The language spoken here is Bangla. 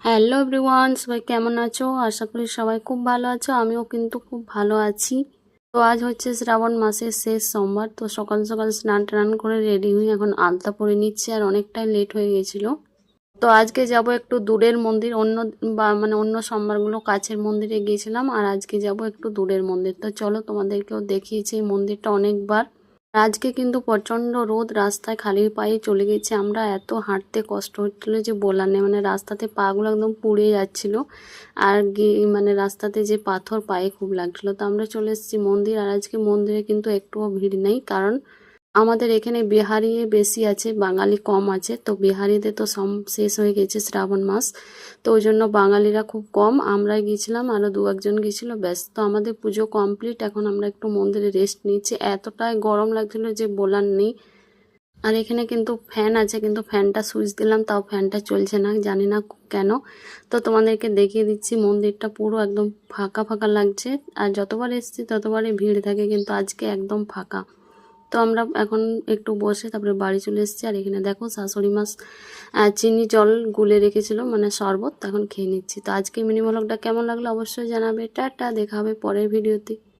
হ্যালো এভরিওয়ান, সবাই কেমন আছো? আশা করি সবাই খুব ভালো আছো। আমিও কিন্তু খুব ভালো আছি। তো আজ হচ্ছে শ্রাবণ মাসের শেষ সোমবার। তো সকাল সকাল স্নান টান করে রেডি হয়ে এখন আলতা পরে নিচ্ছি, আর অনেকটাই লেট হয়ে গেছিলো। তো আজকে যাব একটু দূরের মন্দির, অন্য সোমবারগুলো কাছের মন্দিরে গিয়েছিলাম, আর আজকে যাব একটু দূরের মন্দির। তো চলো, তোমাদেরকেও দেখিয়েছি এই মন্দিরটা অনেকবার। আজকে কিন্তু প্রচণ্ড রোদ, রাস্তায় খালি পায়ে চলে গেছে আমরা। এত হাঁটতে কষ্ট হচ্ছিলো যে বলার নেই, রাস্তাতে পাগুলো একদম পুড়ে যাচ্ছিল। আর রাস্তাতে যে পাথর পায়ে খুব লাগছিলো। তো আমরা চলে এসেছি মন্দির, আর আজকে মন্দিরে কিন্তু একটুও ভিড় নেই, কারণ আমাদের এখানে বিহারি বেশি আছে, বাঙালি কম আছে। তো বিহারিদের তো শেষ হয়ে গেছে শ্রাবণ মাস, তো ওই জন্য বাঙালিরা খুব কম। আমরা গিয়েছিলাম, আরও দু একজন গিয়েছিল, ব্যাস। তো আমাদের পুজো কমপ্লিট, এখন আমরা একটু মন্দিরে রেস্ট নিচ্ছি। এতটাই গরম লাগছিল যে বলার নেই। আর এখানে কিন্তু ফ্যান আছে, কিন্তু ফ্যানটা সুইচ দিলাম, তাও ফ্যানটা চলছে না, জানি না কেন। তো তোমাদেরকে দেখিয়ে দিচ্ছি, মন্দিরটা পুরো একদম ফাঁকা ফাঁকা লাগছে। আর যতবার এসেছি ততবারই ভিড় থাকে, কিন্তু আজকে একদম ফাঁকা। তো আমরা এখন একটু বসে তারপরে বাড়ি চলে এসেছি। আর এখানে দেখো শাশুড়ি মা চিনি জল গুলে রেখেছিল, শরবত, তখন খেয়ে নিচ্ছি। তো আজকে মিনি ব্লগটা কেমন লাগলো অবশ্যই জানাবে। টাটা, দেখা হবে পরের ভিডিওতে।